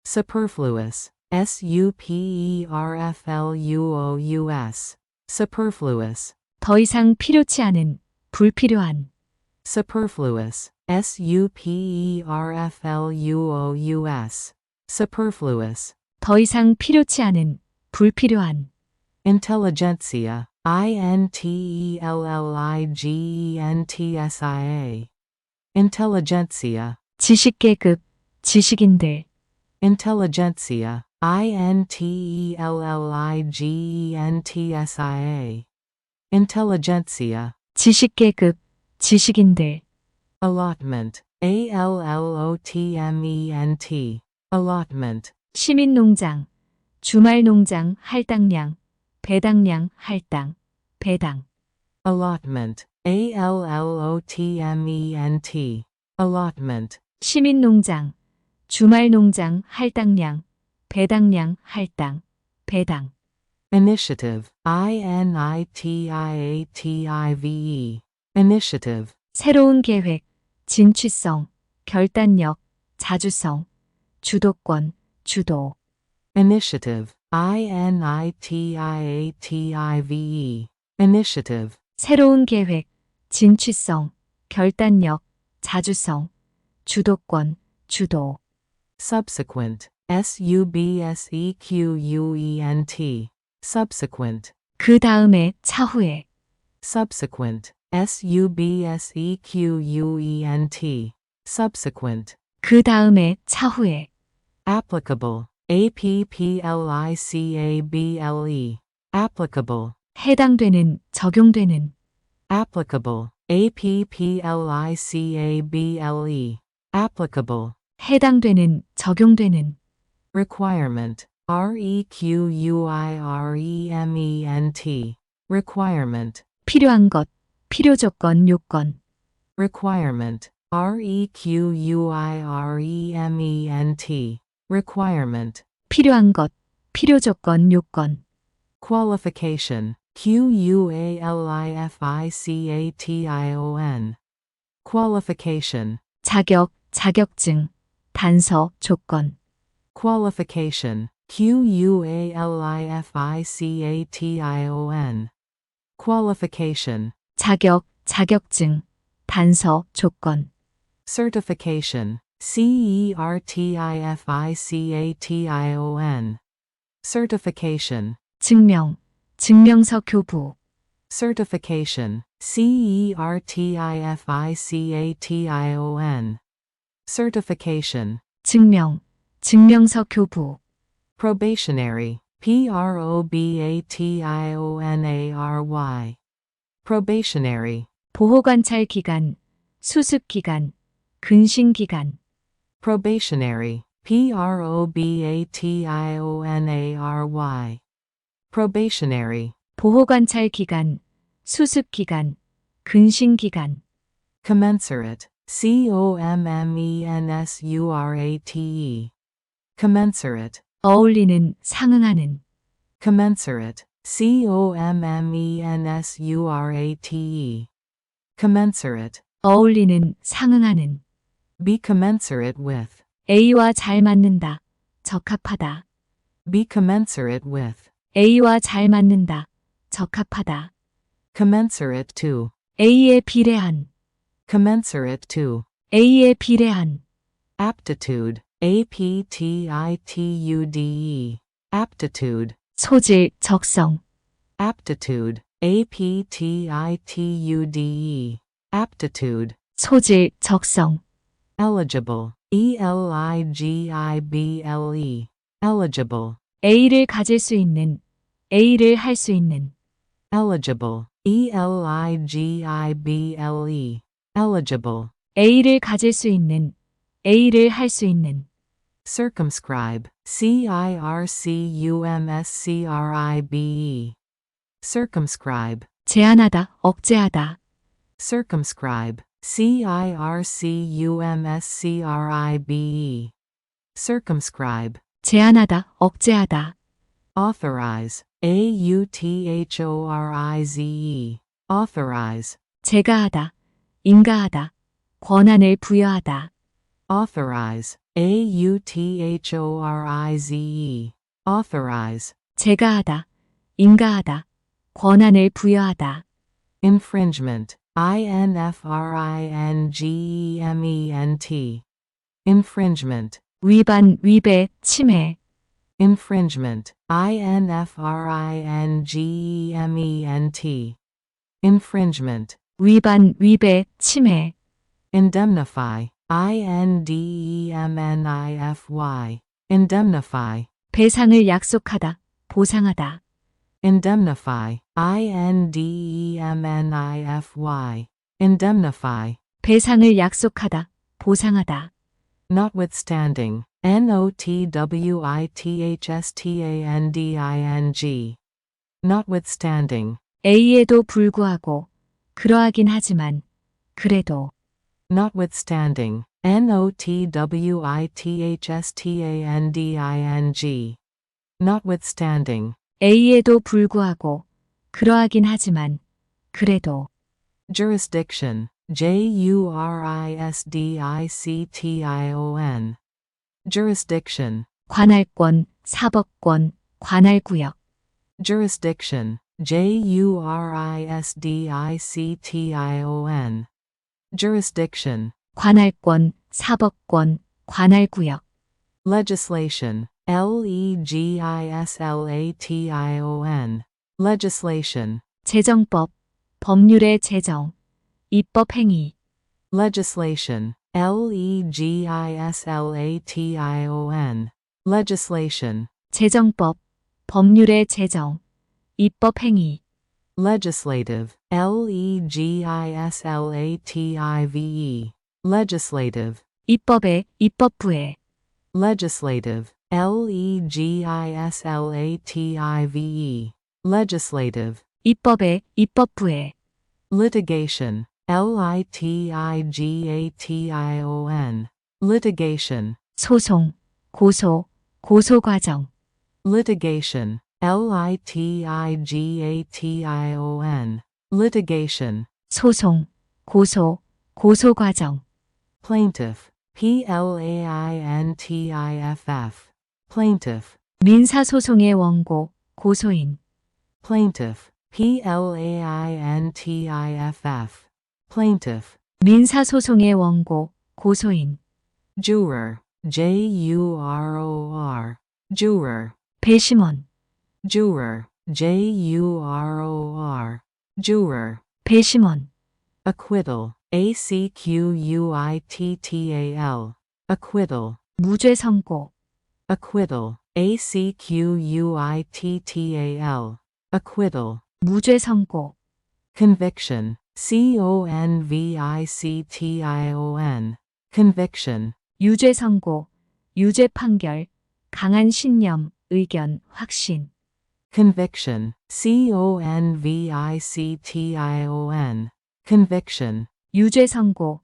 Superfluous. superfluous. Superfluous. 더 이상 필요치 않은, 불필요한. Superfluous. superfluous. Superfluous. 더 이상 필요치 않은, 불필요한. Intelligentsia. intelligentsia. Intelligentsia. 지식계급, 지식인들. Intelligentsia. intelligentsia. Intelligentsia. 지식계급, 지식인들. Allotment. allotment. Allotment. 시민농장, 주말농장, 할당량, 배당량, 할당, 배당. Allotment. allotment. Allotment. 시민농장, 주말농장, 할당량, 배당량, 할당, 배당. Initiative. initiative. Initiative. 새로운 계획, 진취성, 결단력, 자주성, 주도권, 주도. Initiative. initiative. Initiative. 새로운 계획, 진취성, 결단력, 자주성, 주도권, 주도. Subsequent. subsequent. Subsequent. 그 다음에, 차후에. Subsequent. subsequent. Subsequent. 그 다음에, 차후에. Applicable. applicable. Applicable. 해당되는, 적용되는. Applicable. applicable. Applicable. 해당되는, 적용되는. Requirement. requirement. Requirement. 필요한 것, 필요조건, 요건. Requirement. requirement. Requirement. 필요한 것, 필요조건, 요건. Qualification. qualification. Qualification. 자격, 자격증, 단서, 조건. Qualification. qualification. Qualification. 자격, 자격증, 단서, 조건. Certification. certification. Certification. 증명, 증명서 교부. Certification. certification. Certification. 증명, 증명서 교부. Probationary. probationary. Probationary. 보호관찰 기간, 수습 기간, 근신 기간. Probationary. probationary. Probationary. 보호관찰 기간, 수습 기간, 근신 기간. Commensurate. commensurate. Commensurate. 어울리는, 상응하는. Commensurate. commensurate. Commensurate. 어울리는, 상응하는. Be commensurate with. A와 잘 맞는다, 적합하다. Be commensurate with. A와 잘 맞는다, 적합하다. Commensurate to. A에 비례한, Commensurate to. A에 비례한. Aptitude. aptitude. Aptitude. 소질, 적성. Aptitude. aptitude. Aptitude. 소질, 적성. Eligible. eligible. Eligible. A를 가질 수 있는, A를 할 수 있는. Eligible. eligible. Eligible. A를 가질 수 있는, A를 할 수 있는. Circumscribe. circumscribe. Circumscribe. 제한하다, 억제하다. Circumscribe. circumscribe. Circumscribe. 제한하다, 억제하다. Authorize. authorize. Authorize. 제가하다, 인가하다, 권한을 부여하다. Authorize. authorize, authorize, 제가 하다, 인가하다, 권한을 부여하다. infringement, infringement, infringement, 위반, 위배, 침해. infringement, infringement, infringement, 위반, 위배, 침해. indemnify, indemnify, indemnify, 배상을 약속하다, 보상하다. indemnify, indemnify, indemnify, 배상을 약속하다, 보상하다. notwithstanding, notwithstanding, notwithstanding, A에도 불구하고, 그러하긴 하지만, 그래도. notwithstanding, notwithstanding, notwithstanding, A에도 불구하고, 그러하긴 하지만, 그래도. jurisdiction, jurisdiction, jurisdiction, 관할권, 사법권, 관할구역. jurisdiction, jurisdiction, jurisdiction, 관할권, 사법권, 관할구역. legislation, legislation, legislation, 재정법, 법률의 제정, 입법행위. legislation, legislation, legislation, 재정법, 법률의 제정, 입법행위. legislative, legislative, legislative, 입법의, 입법부의. legislative, legislative, legislative, 입법의, 입법부의. litigation, litigation, litigation, 소송, 고소, 고소과정. litigation, litigation, litigation, 소송, 고소, 고소과정. plaintiff, plaintiff, plaintiff, 민사소송의 원고, 고소인. plaintiff, plaintiff, plaintiff, 민사소송의 원고, 고소인. juror, juror, juror, 배심원, juror, juror, juror, 배심원. acquittal, acquittal, acquittal, 무죄 선고, acquittal, acquittal, acquittal, 무죄 선고. conviction, conviction, conviction, 유죄 선고, 유죄 판결, 강한 신념, 의견, 확신. conviction, conviction, 유죄 선고,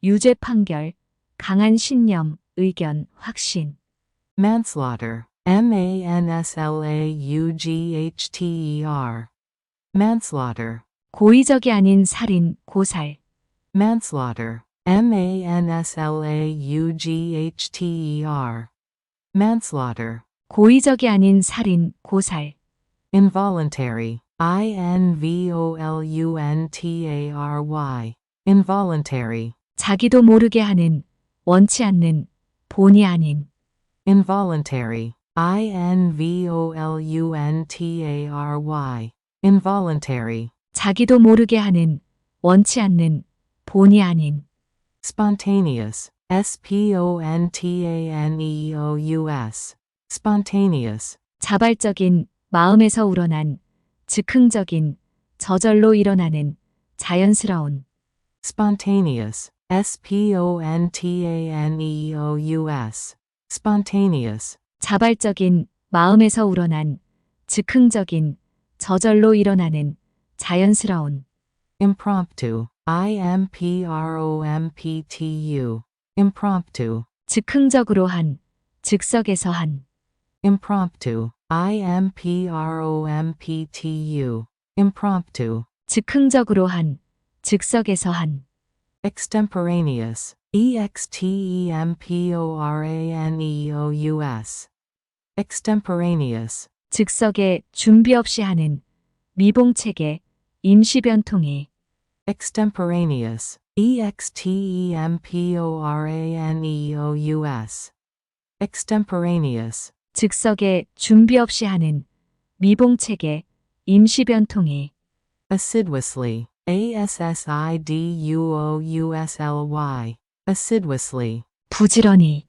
유죄 판결, 강한 신념, 의견, 확신. manslaughter, manslaughter, manslaughter, 고의적이 아닌 살인, 고살. manslaughter, manslaughter, manslaughter, 고의적이 아닌 살인, 고살. involuntary, involuntary, involuntary, 자기도 모르게 하는, 원치 않는, 본의 아닌. involuntary, involuntary, involuntary, 자기도 모르게 하는, 원치 않는, 본의 아닌. spontaneous, spontaneous, spontaneous, 자발적인, 마음에서 우러난, 즉흥적인, 저절로 일어나는, 자연스러운. spontaneous, spontaneous, spontaneous, 자발적인, 마음에서 우러난, 즉흥적인, 저절로 일어나는, 자연스러운. impromptu, impromptu, impromptu, 즉흥적으로 한, 즉석에서 한. impromptu, impromptu, impromptu, 즉흥적으로 한, 즉석에서 한. extemporaneous, extemporaneous. extemporaneous. 즉석에 준비 없이 하는 미봉체계 임시변통일. extemporaneous. extemporaneous. extemporaneous. 즉석에 준비 없이 하는 미봉체계 임시변통일. assiduously. assiduously. assiduously. 부지런히.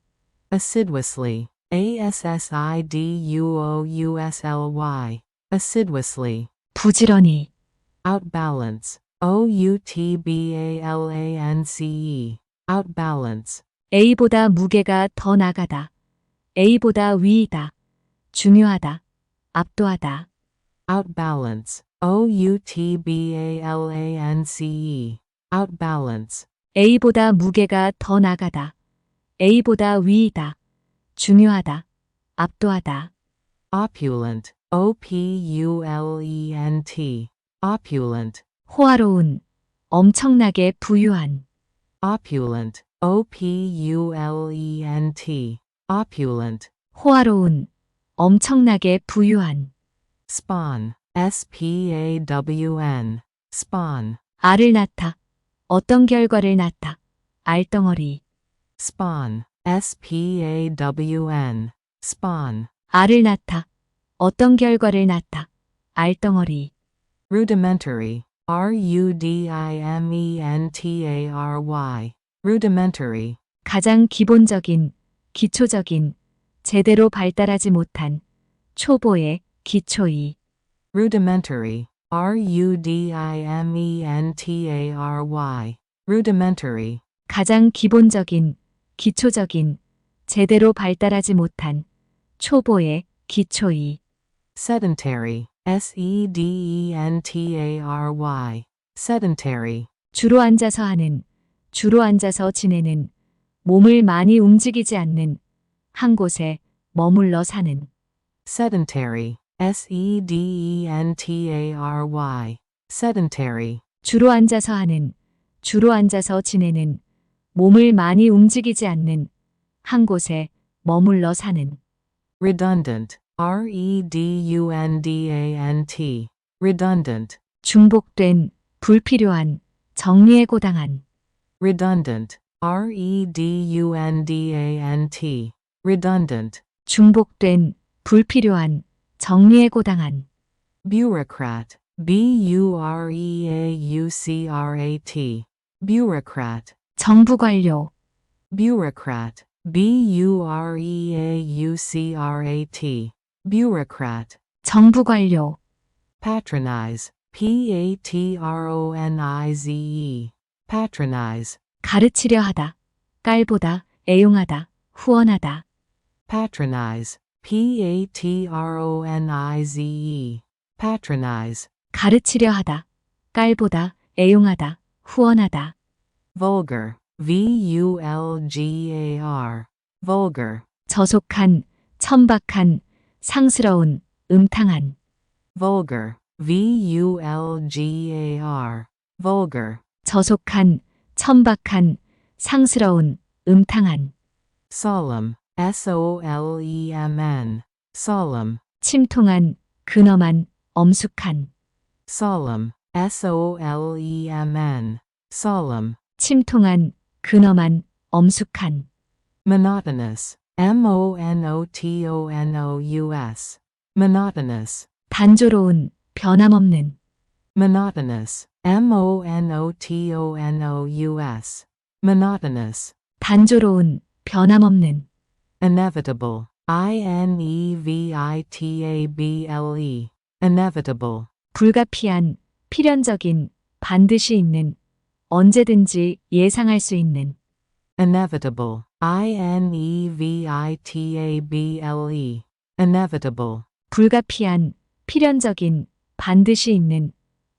assiduously. assiduously. assiduously. 부지런히. outbalance. outbalance. outbalance. A보다 무게가 더 나가다. A보다 위이다. 중요하다. 압도하다. outbalance. outbalance. outbalance. A보다 무게가 더 나가다. A보다 위이다. 중요하다. 압도하다. opulent. opulent. opulent. 호화로운. 엄청나게 부유한. opulent. opulent. opulent. 호화로운. 엄청나게 부유한. spawn. spawn. spawn. 알을 낳다. 어떤 결과를 낳다. 알덩어리. spawn. spawn. spawn. 알을 낳다. 어떤 결과를 낳다. 알덩어리. rudimentary. rudimentary. rudimentary. 가장 기본적인, 기초적인, 제대로 발달하지 못한, 초보의, 기초이. rudimentary. rudimentary. rudimentary. 가장 기본적인, 기초적인, 제대로 발달하지 못한, 초보의, 기초이. sedentary. sedentary. sedentary. 주로 앉아서 하는, 주로 앉아서 지내는, 몸을 많이 움직이지 않는, 한 곳에 머물러 사는. sedentary. sedentary. sedentary. 주로 앉아서 하는, 주로 앉아서 지내는, 몸을 많이 움직이지 않는, 한 곳에 머물러 사는. redundant. redundant. redundant. 중복된, 불필요한, 정리해고당한. redundant. redundant. redundant. 중복된, 불필요한, 정리해고당한. bureaucrat. bureaucrat. bureaucrat. 정부관료. bureaucrat. bureaucrat. bureaucrat. 정부관료. patronize. patronize. patronize. 가르치려 하다. 깔보다, 애용하다, 후원하다. patronize. patronize. patronize. 가르치려 하다. 깔보다, 애용하다, 후원하다. vulgar. vulgar. vulgar. 저속한, 천박한, 상스러운, 음탕한. vulgar. vulgar. vulgar. 저속한, 천박한, 상스러운, 음탕한. solemn. solemn. solemn. 침통한, 근엄한, 엄숙한. solemn. solemn. solemn. 침통한, 근엄한, 엄숙한. monotonous. monotonous. monotonous. 단조로운, 변함없는. monotonous. monotonous. monotonous. 단조로운, 변함없는. inevitable. inevitable. inevitable. 불가피한, 필연적인, 반드시 있는, 언제든지 예상할 수 있는. inevitable. inevitable. inevitable. 불가피한, 필연적인, 반드시 있는,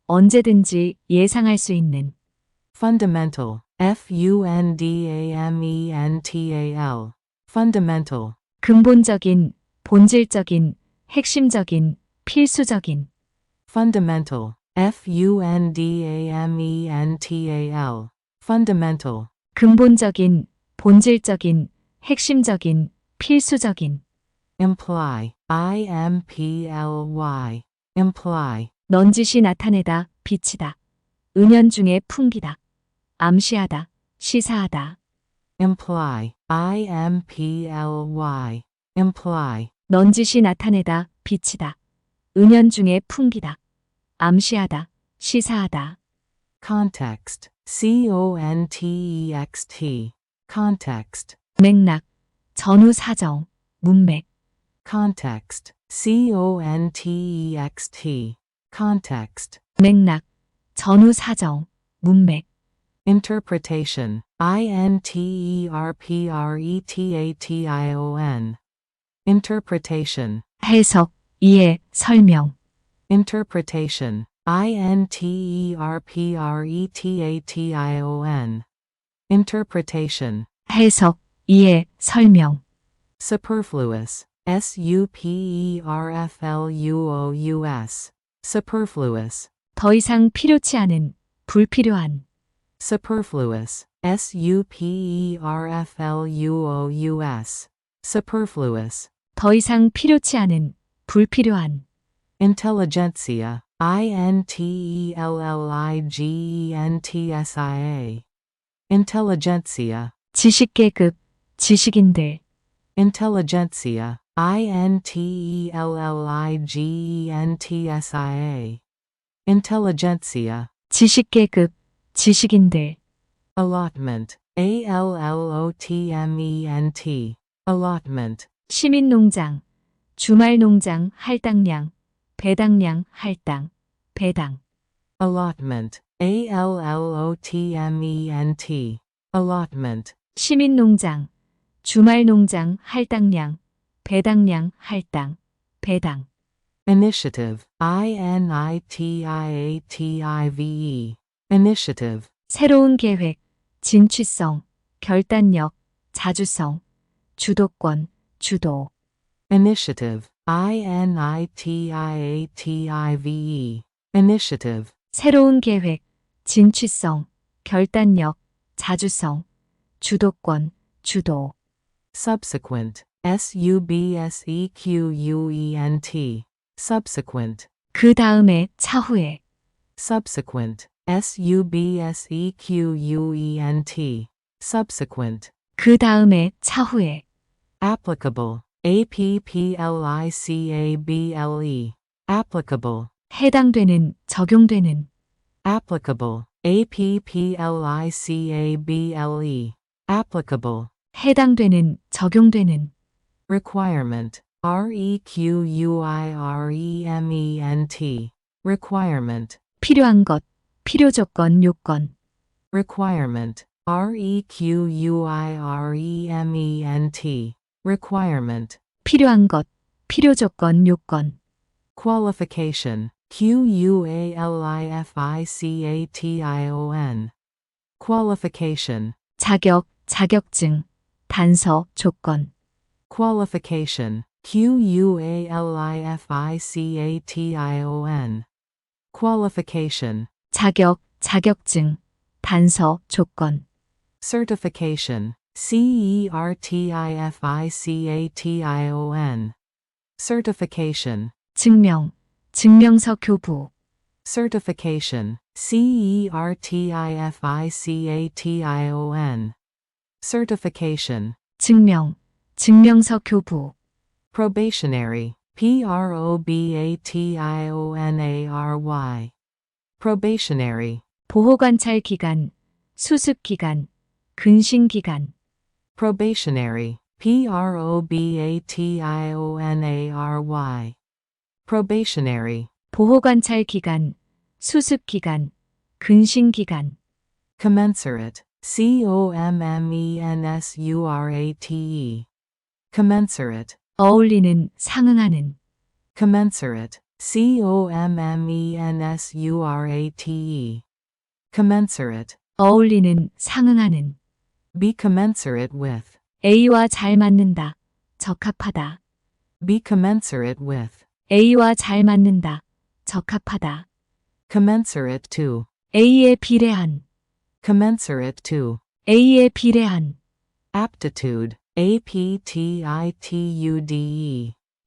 언제든지 예상할 수 있는. fundamental. fundamental. fundamental. 근본적인, 본질적인, 핵심적인, 필수적인. fundamental. fundamental. fundamental. 근본적인, 본질적인, 핵심적인, 필수적인. imply, imply, imply, 넌지시 나타내다, 비치다. 은연중에 풍기다. 암시하다, 시사하다. imply, imply, imply, 넌지시 나타내다, 비치다. 은연중에 풍기다. 암시하다, 시사하다. context, context, context, 맥락, 전후 사정, 문맥. context, context, context, 맥락, 전후 사정, 문맥. interpretation, interpretation, interpretation, 해석, 이해, 설명. interpretation, interpretation, interpretation, 해석, 이해, 설명. superfluous, superfluous, superfluous, 더 이상 필요치 않은, 불필요한. superfluous, superfluous, superfluous, 더 이상 필요치 않은, 불필요한. intelligentsia, intelligentsia, intelligentsia, 지식계급, 지식인들. intelligentsia, intelligentsia, intelligentsia, 지식계급, 지식인들. allotment, allotment, allotment, 시민농장, 주말농장, 할당량, 배당량, 할당, 배당. allotment, allotment, allotment, 시민농장, 주말농장, 할당량, 배당량, 할당, 배당. initiative, initiative, initiative, 새로운 계획, 진취성, 결단력, 자주성, 주도권, 주도. initiative, initiative, initiative, 새로운 계획, 진취성, 결단력, 자주성, 주도권, 주도. subsequent, subsequent, subsequent, 그 다음에, 차후에. subsequent, subsequent, subsequent, 그 다음에, 차후에. applicable, applicable, applicable, 해당되는, 적용되는. applicable, applicable, applicable, 해당되는, 적용되는. requirement, requirement, requirement, 필요한 것, 필요조건, 요건. requirement, requirement, requirement, 필요한 것, 필요조건, 요건. qualification, qualification, qualification, 자격, 자격증, 단서, 조건. qualification, qualification, qualification, 자격, 자격증, 단서, 조건. certification, certification, certification, 증명, 증명서 교부. certification, certification, certification, 증명, 증명서 교부. probationary, probationary, probationary, 보호관찰 기간, 수습 기간, 근신 기간. probationary, probationary, probationary, 보호관찰 기간, 수습 기간, 근신 기간. commensurate, commensurate, commensurate, 어울리는, 상응하는. commensurate, commensurate, commensurate, 어울리는, 상응하는. be commensurate with, A와 잘 맞는다, 적합하다. be commensurate with, A와 잘 맞는다, 적합하다. commensurate to, A에 비례한, commensurate to, A에 비례한, aptitude, aptitude,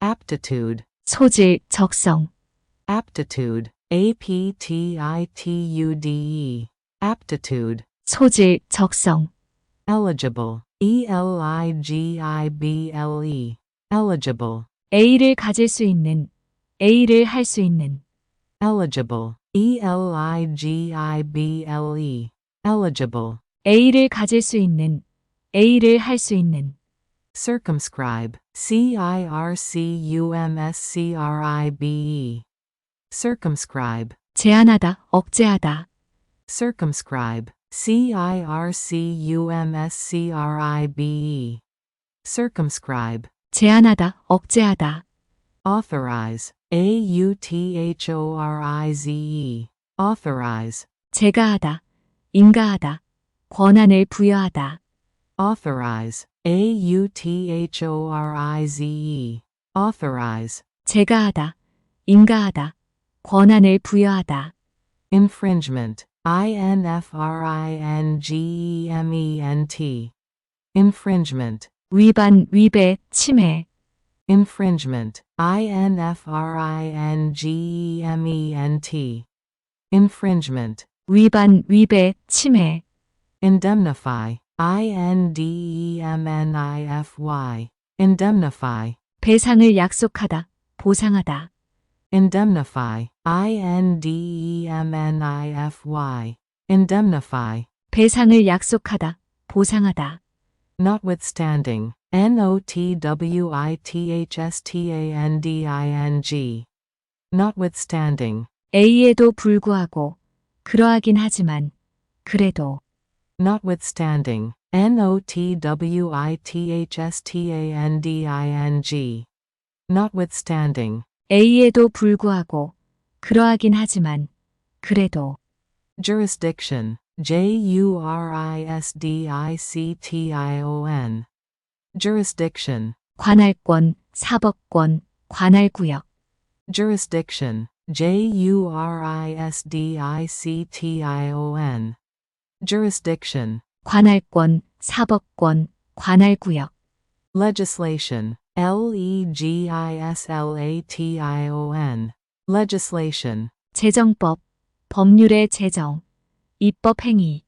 aptitude, 소질, 적성, aptitude, aptitude, aptitude, 소질, 적성, eligible, eligible, eligible, A를 가질 수 있는, A를 할 수 있는, eligible, eligible, eligible, A를 가질 수 있는, A를 할 수 있는, circumscribe, circumscribe, circumscribe, 제한하다, 억제하다, circumscribe, circumscribe, circumscribe, 제한하다, 억제하다, authorize, authorize, authorize, 제가하다, 인가하다, 권한을 부여하다, authorize, authorize, authorize, 제가하다, 인가하다, 권한을 부여하다, infringement, infringement, infringement, 위반, 위배, 침해, infringement, infringement, infringement, 위반, 위배, 침해, indemnify, indemnify, indemnify, 배상을 약속하다, 보상하다, indemnify, indemnify, indemnify, 배상을 약속하다, 보상하다, notwithstanding, notwithstanding, notwithstanding, A에도 불구하고, 그러하긴 하지만, 그래도, notwithstanding, notwithstanding, notwithstanding, A에도 불구하고, 그러하긴 하지만, 그래도, jurisdiction, jurisdiction, jurisdiction, 관할권, 사법권, 관할구역, jurisdiction, jurisdiction, jurisdiction, 관할권, 사법권, 관할구역, legislation, legislation, legislation, 재정법, 법률의 제정, 입법행위,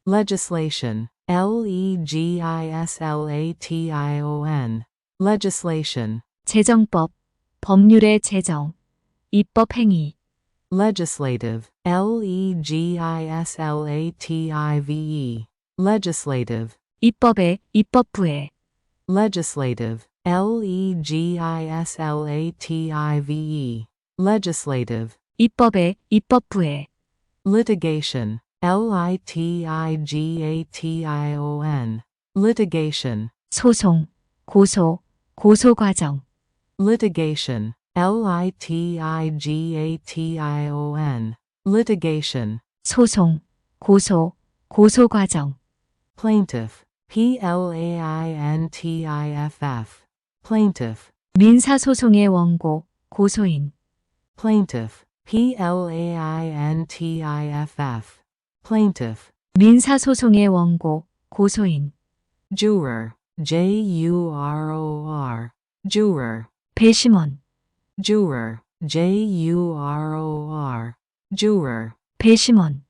legislation, legislation, legislation, 재정법, 법률의 제정, 입법행위, legislative, legislative, legislative, 입법의, 입법부의, legislative, legislative, legislative, 입법의, 입법부의, litigation, litigation, litigation, 소송, 고소, 고소과정, litigation, litigation, litigation, 소송, 고소, 고소과정, plaintiff, plaintiff, plaintiff, 민사소송의 원고, 고소인, plaintiff, plaintiff, plaintiff, 민사소송의 원고, 고소인, juror, juror, juror, 배심원, juror, juror, juror, 배심원,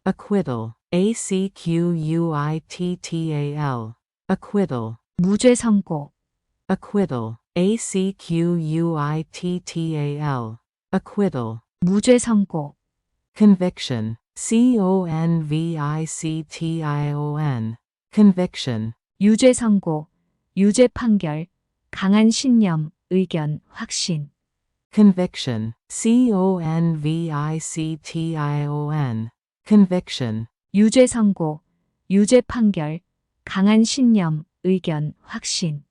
acquittal, acquittal, acquittal, 무죄 선고, acquittal, acquittal, acquittal, 무죄 선고, conviction, conviction, conviction, 유죄 선고, 유죄 판결, 강한 신념, 의견, 확신, conviction, conviction, conviction, 유죄 선고, 유죄 판결, 강한 신념, 의견, 확신,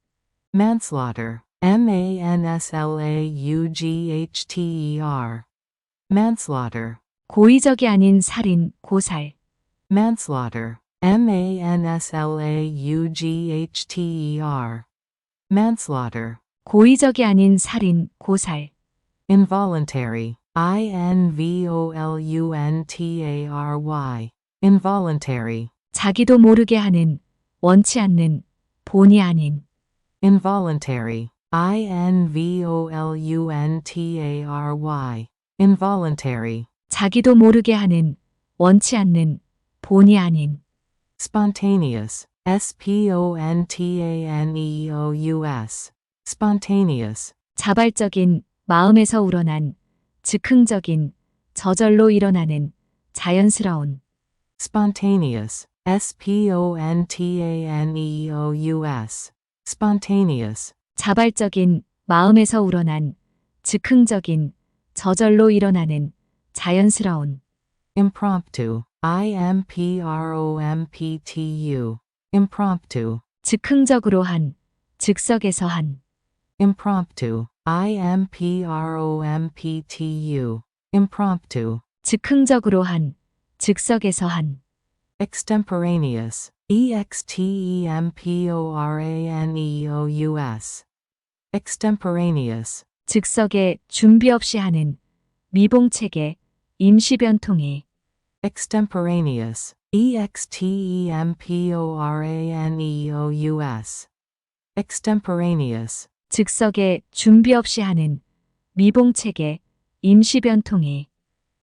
manslaughter, manslaughter, manslaughter, 고의적이 아닌 살인, 고살, manslaughter, manslaughter, manslaughter, 고의적이 아닌 살인, 고살, involuntary, involuntary, involuntary, 자기도 모르게 하는, 원치 않는, 본의 아닌. involuntary, involuntary, involuntary, 자기도 모르게 하는, 원치 않는, 본의 아닌. spontaneous, spontaneous, spontaneous, 자발적인, 마음에서 우러난, 즉흥적인, 저절로 일어나는, 자연스러운. spontaneous, spontaneous, spontaneous, 자발적인, 마음에서 우러난, 즉흥적인, 저절로 일어나는, 자연스러운. impromptu, impromptu, impromptu, 즉흥적으로 한, 즉석에서 한. impromptu, impromptu, impromptu, 즉흥적으로 한, 즉석에서 한. extemporaneous, extemporaneous, extemporaneous, 즉석에 준비 없이 하는, 미봉책에, 임시변통에. extemporaneous, extemporaneous, extemporaneous, 즉석에 준비 없이 하는, 미봉책에, 임시변통에.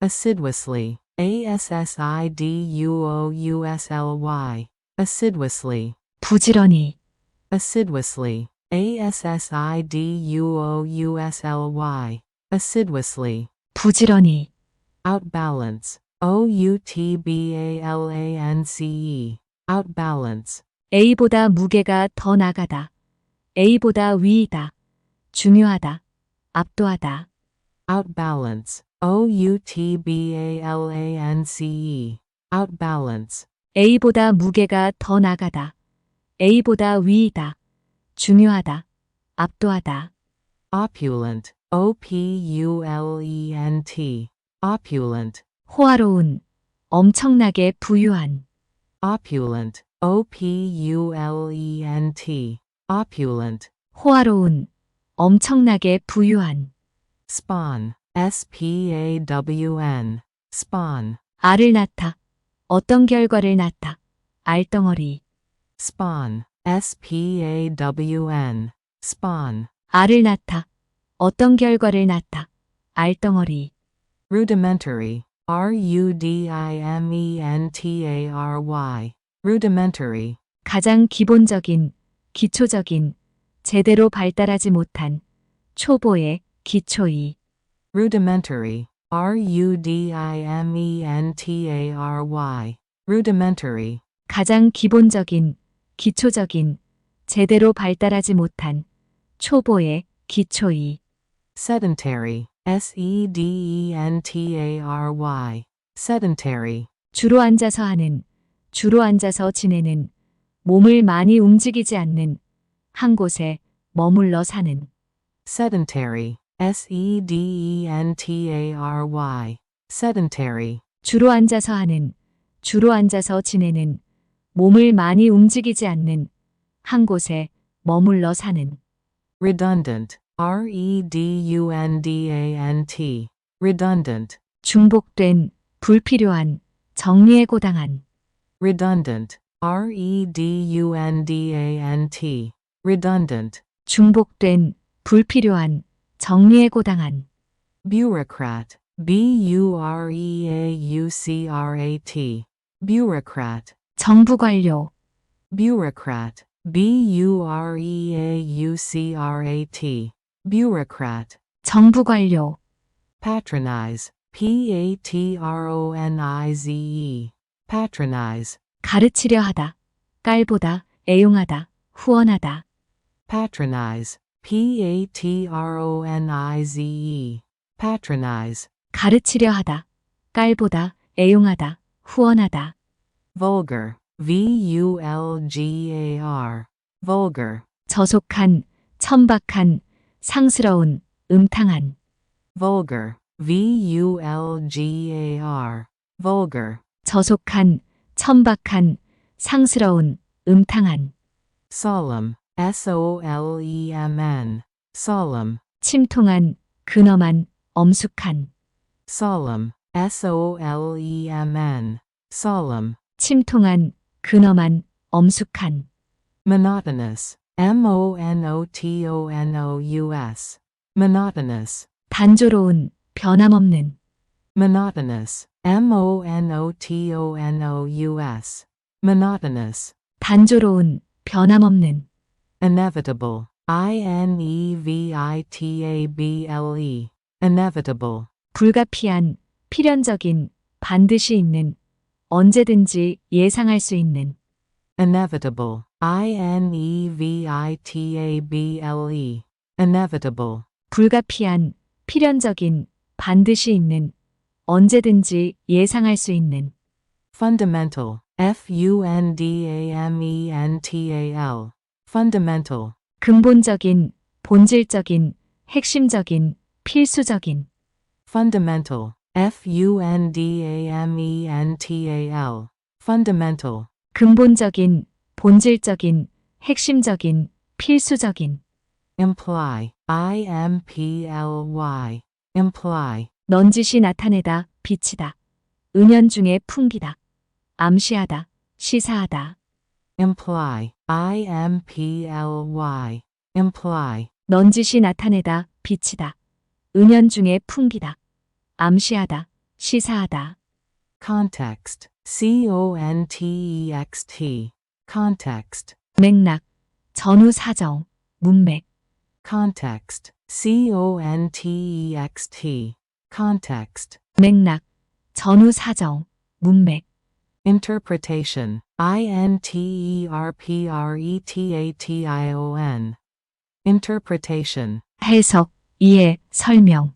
assiduously, assiduously, assiduously, 부지런히. assiduously, assiduously, assiduously, 부지런히. outbalance, outbalance, outbalance, A보다 무게가 더 나가다. A보다 위이다. 중요하다. 압도하다. outbalance, outbalance, outbalance, A보다 무게가 더 나가다. A보다 위이다. 중요하다. 압도하다. opulent, opulent, opulent, 호화로운. 엄청나게 부유한. opulent, opulent, opulent, 호화로운. 엄청나게 부유한. spawn, spawn, spawn, 알을 낳다. 어떤 결과를 낳다. 알덩어리. spawn, spawn, spawn, 알을 낳다. 어떤 결과를 낳다. 알덩어리. rudimentary, rudimentary, rudimentary, 가장 기본적인, 기초적인, 제대로 발달하지 못한, 초보의, 기초의. rudimentary, rudimentary, rudimentary, 가장 기본적인, 기초적인, 제대로 발달하지 못한, 초보의, 기초의. sedentary, sedentary, sedentary, 주로 앉아서 하는, 주로 앉아서 지내는, 몸을 많이 움직이지 않는, 한 곳에 머물러 사는. sedentary, sedentary, sedentary, 주로 앉아서 하는, 주로 앉아서 지내는, 몸을 많이 움직이지 않는, 한 곳에 머물러 사는. redundant, redundant, redundant, 중복된, 불필요한, 정리해고당한. redundant, redundant, redundant, 중복된, 불필요한, 정리해고당한. bureaucrat, bureaucrat, bureaucrat, 정부관료. bureaucrat, bureaucrat, bureaucrat, 정부관료. patronize, patronize, patronize, 가르치려 하다. 깔보다, 애용하다, 후원하다. patronize, patronize, patronize, 가르치려 하다. 깔보다, 애용하다, 후원하다. vulgar, vulgar, vulgar, 저속한, 천박한, 상스러운, 음탕한. vulgar, vulgar, vulgar, 저속한, 천박한, 상스러운, 음탕한. solemn, solemn, solemn, 침통한, 근엄한, 엄숙한. solemn, solemn, solemn, 침통한, 근엄한, 엄숙한. monotonous, monotonous, monotonous, 단조로운, 변함없는. monotonous, monotonous, monotonous, 단조로운, 변함없는. inevitable, inevitable, inevitable, 불가피한, 필연적인, 반드시 있는, 언제든지 예상할 수 있는. inevitable, inevitable, inevitable, 불가피한, 필연적인, 반드시 있는, 언제든지 예상할 수 있는. fundamental, fundamental, fundamental, 근본적인, 본질적인, 핵심적인, 필수적인. fundamental, fundamental, fundamental, 근본적인, 본질적인, 핵심적인, 필수적인. imply, imply, imply, 넌지시 나타내다, 비치다. 은연중에 풍기다. 암시하다, 시사하다. imply, imply, imply, 넌지시 나타내다, 비치다. 은연중에 풍기다. 암시하다, 시사하다. context, context, context, 맥락, 전후 사정, 문맥. context, context, context, 맥락, 전후 사정, 문맥. interpretation, interpretation, interpretation, 해석, 이해, 설명.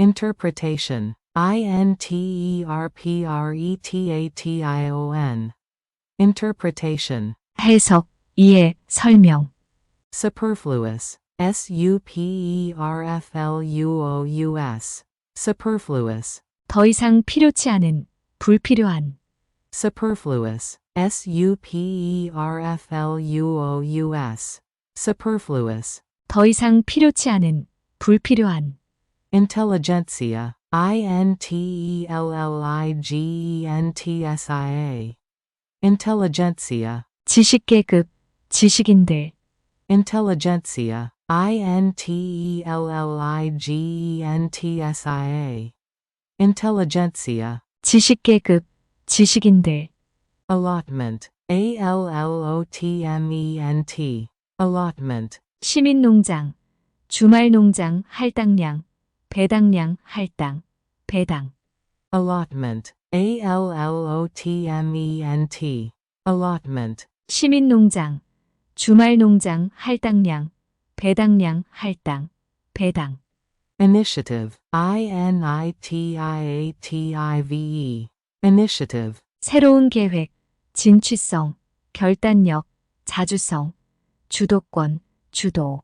interpretation, interpretation, interpretation, 해석, 이해, 설명. superfluous, superfluous, superfluous, 더 이상 필요치 않은, 불필요한. superfluous, superfluous, superfluous, 더 이상 필요치 않은, 불필요한. intelligentsia, intelligentsia, intelligentsia, 지식계급, 지식인들. intelligentsia, intelligentsia, intelligentsia, 지식계급, 지식인들. allotment, allotment, allotment, 시민농장, 주말농장, 할당량, 배당량, 할당, 배당. allotment, allotment, allotment, 시민농장, 주말농장, 할당량, 배당량, 할당, 배당. initiative, initiative, initiative, 새로운 계획, 진취성, 결단력, 자주성, 주도권, 주도.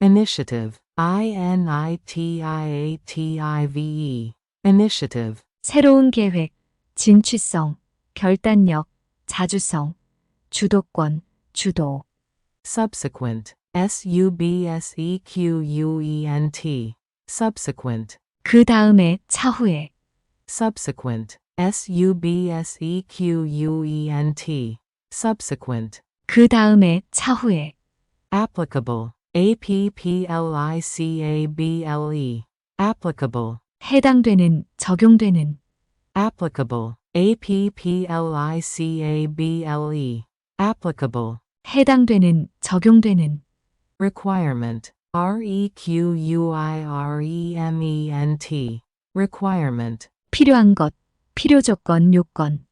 initiative, initiative, initiative, 새로운 계획, 진취성, 결단력, 자주성, 주도권, 주도. subsequent, subsequent, subsequent, 그 다음에, 차후에. subsequent, subsequent, subsequent, 그 다음에, 차후에. applicable, applicable, applicable, 해당되는, 적용되는. applicable, applicable, applicable, 해당되는, 적용되는. requirement, requirement, requirement, 필요한 것, 필요조건, 요건.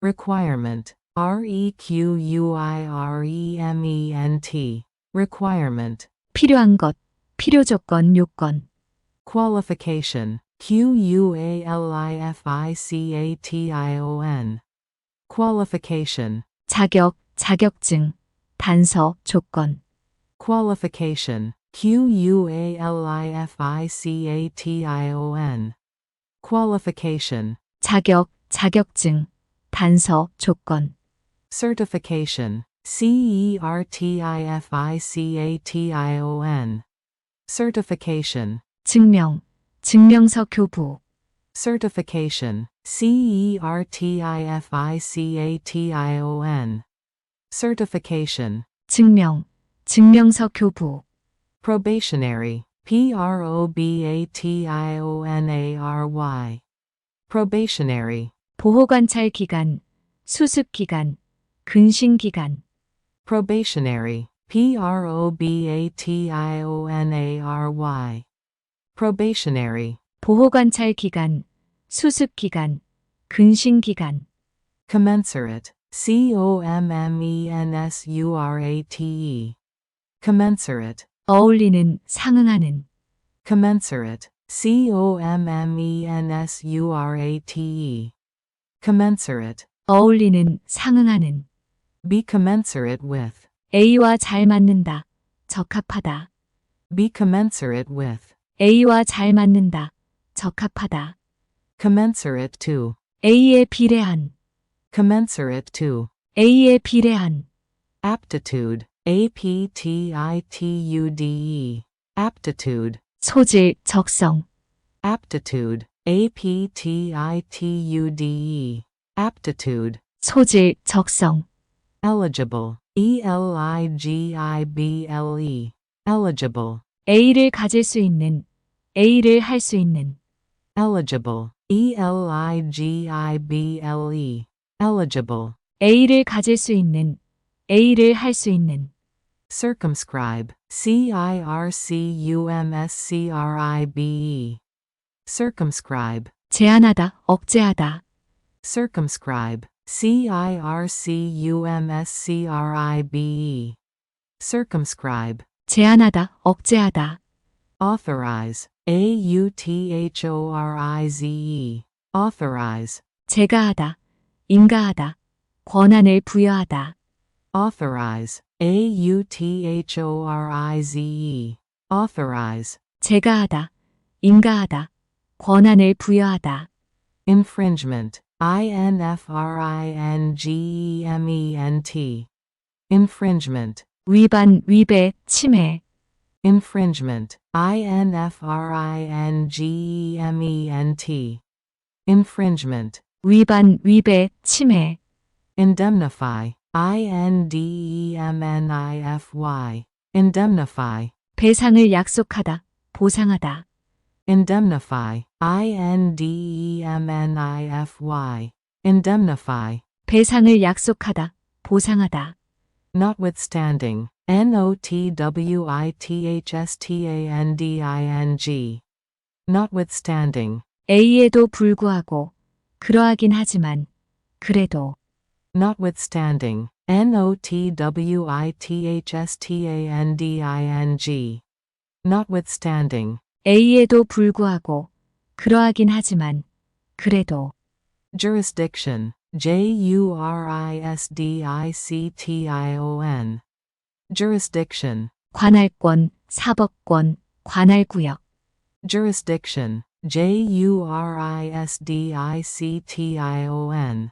requirement, requirement, requirement, 필요한 것, 필요조건, 요건. qualification, qualification, qualification, 자격, 자격증, 단서, 조건. qualification, qualification, qualification, 자격, 자격증, 단서, 조건. certification, certification, certification, 증명, 증명서 교부. certification, certification, certification, 증명, 증명서 교부, probationary, probationary, probationary, 보호관찰 기간, 수습 기간, 근신 기간, probationary, probationary, probationary, 보호관찰 기간, 수습 기간, 근신 기간, commensurate, commensurate, commensurate, 어울리는, 상응하는, commensurate, commensurate, commensurate, 어울리는, 상응하는, be commensurate with, A와 잘 맞는다, 적합하다, be commensurate with, A와 잘 맞는다, 적합하다, commensurate to, A에 비례한, commensurate to, A에 비례한, aptitude, aptitude, aptitude, 소질, 적성, aptitude, aptitude, aptitude, 소질, 적성, eligible, eligible, eligible, A를 가질 수 있는, A를 할 수 있는, eligible, eligible, eligible, A를 가질 수 있는, A를 할 수 있는, circumscribe, circumscribe, circumscribe, 제한하다, 억제하다, circumscribe, circumscribe, circumscribe, 제한하다, 억제하다, authorize, authorize, authorize, 제가하다, 인가하다, 권한을 부여하다, authorize, authorize, authorize, 제가하다, 인가하다, 권한을 부여하다, infringement, infringement, infringement, 위반, 위배, 침해, infringement, infringement, infringement, 위반, 위배, 침해, indemnify, indemnify, indemnify, 배상을 약속하다, 보상하다, indemnify, indemnify, indemnify, 배상을 약속하다, 보상하다, notwithstanding, notwithstanding, notwithstanding, A에도 불구하고, 그러하긴 하지만, 그래도, notwithstanding, notwithstanding, notwithstanding, A에도 불구하고, 그러하긴 하지만, 그래도, jurisdiction, jurisdiction, jurisdiction, 관할권, 사법권, 관할구역, jurisdiction, jurisdiction,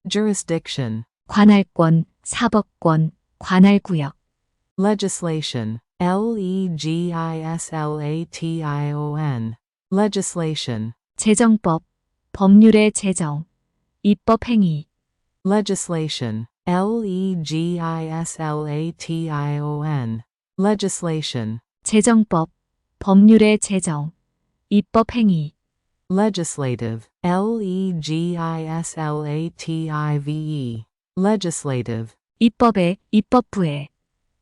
jurisdiction, 관할권, 사법권, 관할구역, legislation, legislation, legislation, 재정법, 법률의 제정, 입법행위, legislation, legislation, legislation, 재정법, 법률의 제정, 입법행위, legislative, legislative, legislative, 입법의, 입법부의,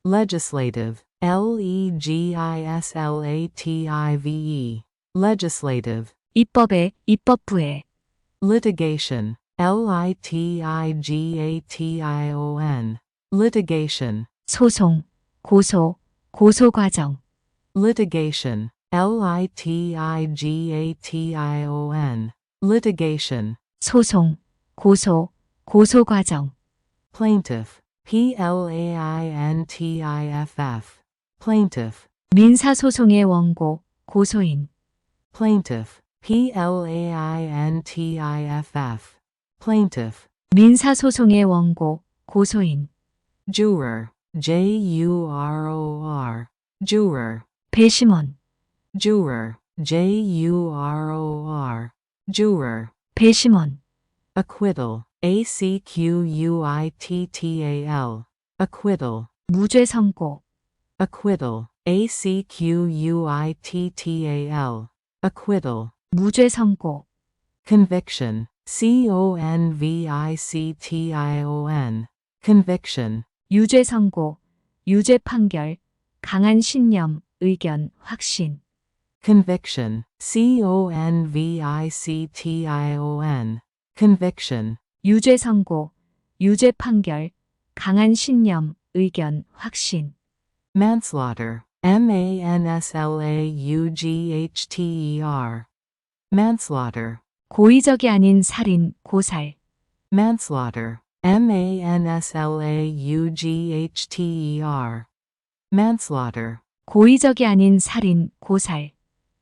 legislative, legislative, legislative, 입법의, 입법부의, litigation, litigation, litigation, 소송, 고소, 고소과정, litigation, litigation, litigation, 소송, 고소, 고소과정, plaintiff, plaintiff, plaintiff, 민사소송의 원고, 고소인, plaintiff, plaintiff, plaintiff, 민사소송의 원고, 고소인, juror, juror, juror, 배심원, juror, juror, juror, 배심원, acquittal, acquittal, acquittal, 무죄 선고, acquittal, acquittal, acquittal, 무죄 선고, conviction, conviction, conviction, 유죄 선고, 유죄 판결, 강한 신념, 의견, 확신, conviction, conviction, 유죄 선고, 유죄 판결, 강한 신념, 의견, 확신, manslaughter, manslaughter, manslaughter, 고의적이 아닌 살인, 고살, manslaughter, manslaughter, manslaughter, 고의적이 아닌 살인, 고살,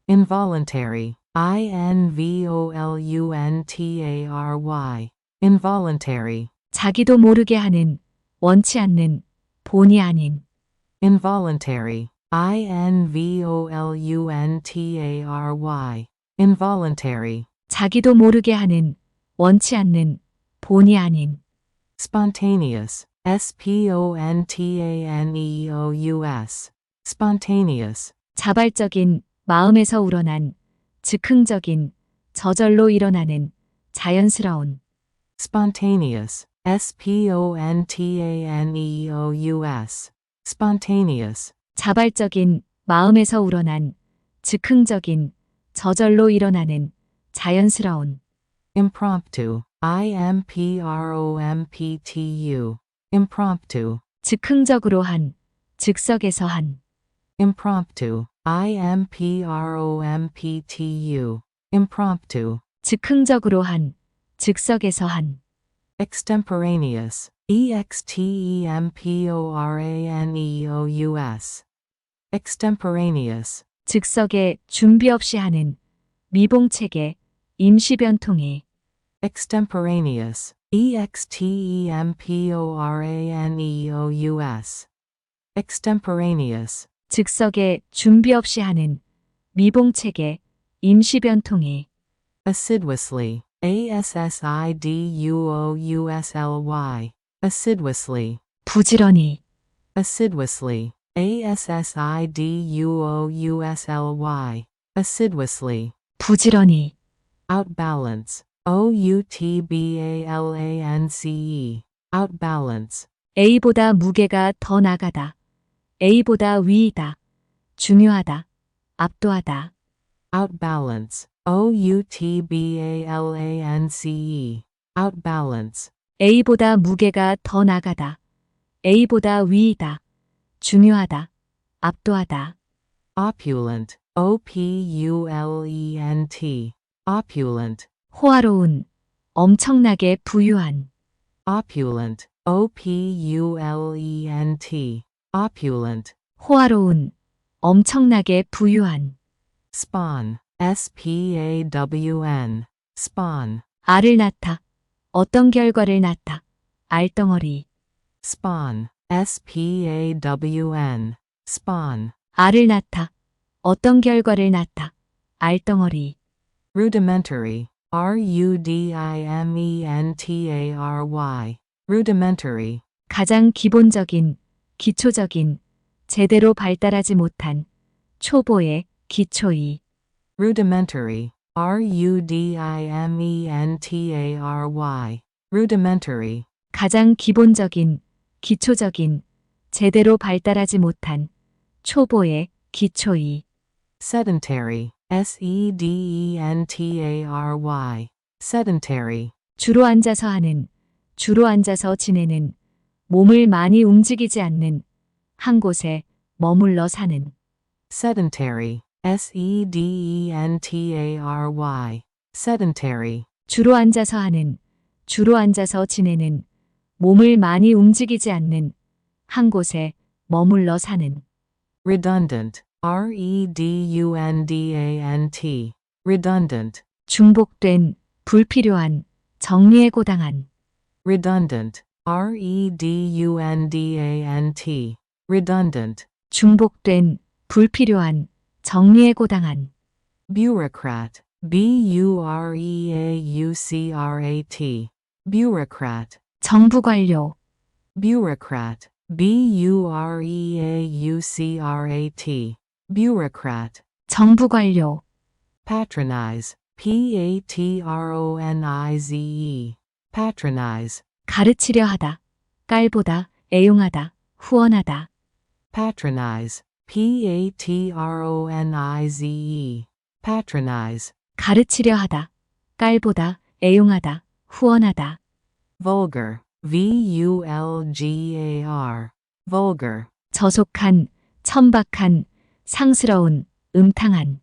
involuntary, involuntary, involuntary, 자기도 모르게 하는, 원치 않는, 본의 아닌, involuntary, involuntary, 자기도 모르게 하는, 원치 않는, 본의 아닌, spontaneous, spontaneous, spontaneous, 자발적인, 마음에서 우러난, 즉흥적인, 저절로 일어나는, 자연스러운, spontaneous, spontaneous, spontaneous, 자발적인, 마음에서 우러난, 즉흥적인, 저절로 일어나는, 자연스러운, impromptu, impromptu, impromptu, 즉흥적으로 한, 즉석에서 한, impromptu, impromptu, impromptu, 즉흥적으로 한, 즉석에서 한, extemporaneous, extemporaneous, extemporaneous, 즉석에 준비 없이 하는, 미봉책에, 임시변통에, extemporaneous, extemporaneous, extemporaneous, 즉석에 준비 없이 하는, 미봉책에, 임시변통에, assiduously, assiduously, assiduously, 부지런히, assiduously, assiduously, assiduously, 부지런히, outbalance, outbalance, outbalance, A보다 무게가 더 나가다, A보다 위이다, 중요하다, 압도하다, outbalance, outbalance, outbalance, A보다 무게가 더 나가다, A보다 위이다, 중요하다, 압도하다, opulent, opulent, opulent, 호화로운, 엄청나게 부유한, opulent, opulent, opulent, 호화로운, 엄청나게 부유한, spawn, spawn, spawn, 알을 낳다, 어떤 결과를 낳다, 알덩어리, spawn, spawn, spawn, 알을 낳다, 어떤 결과를 낳다, 알덩어리, rudimentary, rudimentary, rudimentary, 가장 기본적인, 기초적인, 제대로 발달하지 못한, 초보의, 기초의, rudimentary, rudimentary, 가장 기본적인, 기초적인, 제대로 발달하지 못한, 초보의, 기초의, sedentary, sedentary, sedentary, 주로 앉아서 하는, 주로 앉아서 지내는, 몸을 많이 움직이지 않는, 한 곳에 머물러 사는, sedentary, sedentary, sedentary, 주로 앉아서 하는, 주로 앉아서 지내는, 몸을 많이 움직이지 않는, 한 곳에 머물러 사는, redundant, redundant, redundant, 중복된, 불필요한, 정리해 고당한, redundant, redundant, redundant, 중복된, 불필요한, 정리해 고당한, bureaucrat, bureaucrat, bureaucrat, 정부 관료, bureaucrat, bureaucrat, bureaucrat, 정부 관료, patronize, patronize, patronize, 가르치려 하다, 깔보다, 애용하다, 후원하다, patronize, patronize, patronize, 가르치려 하다, 깔보다, 애용하다, 후원하다, vulgar, vulgar, vulgar, 저속한, 천박한, 상스러운, 음탕한,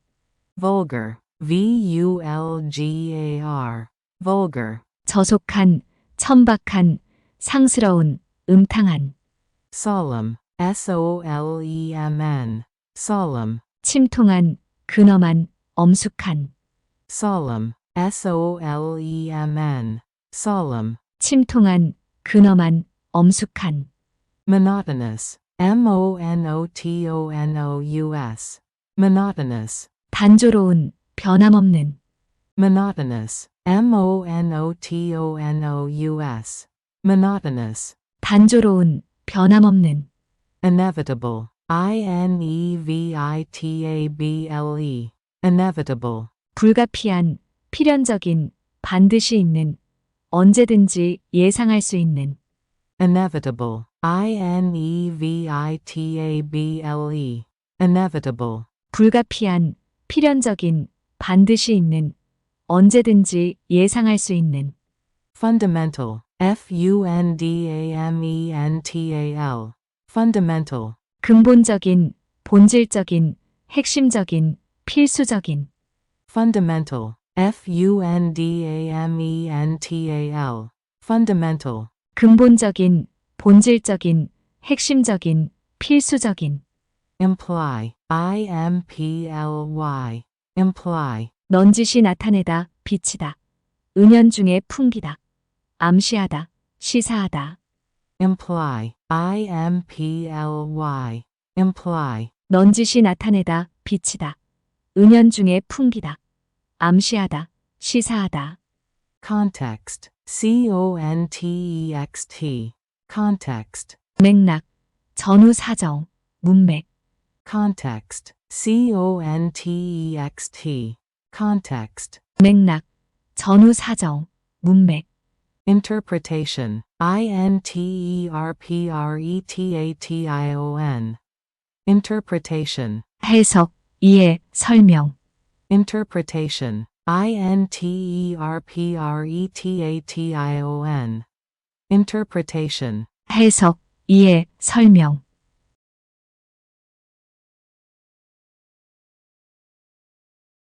vulgar, vulgar, vulgar, 저속한, 천박한, 상스러운, 음탕한, solemn, solemn, solemn, 침통한, 근엄한, 엄숙한, solemn, solemn, solemn, 침통한, 근엄한, 엄숙한, monotonous, monotonous, monotonous, 단조로운, 변함없는, monotonous, monotonous, monotonous, 단조로운, 변함없는, inevitable, inevitable, inevitable, 불가피한, 필연적인, 반드시 있는, 언제든지 예상할 수 있는, inevitable, inevitable, inevitable, 불가피한, 필연적인, 반드시 있는, 언제든지 예상할 수 있는, fundamental, fundamental, fundamental, 근본적인, 본질적인, 핵심적인, 필수적인, fundamental, fundamental, fundamental, 근본적인, 본질적인, 핵심적인, 필수적인, imply, imply, imply, 넌지시 나타내다, 비치다, 은연중에 풍기다, 암시하다, 시사하다, imply, imply, imply, 넌지시 나타내다, 비치다, 은연중에 풍기다, 암시하다, 시사하다, context, context, context, 맥락, 전후 사정, 문맥, context, context, context, 맥락, 전후 사정, 문맥, interpretation, interpretation, interpretation, 해석, 이해, 설명, interpretation, interpretation, interpretation, 해석, 이해, 설명,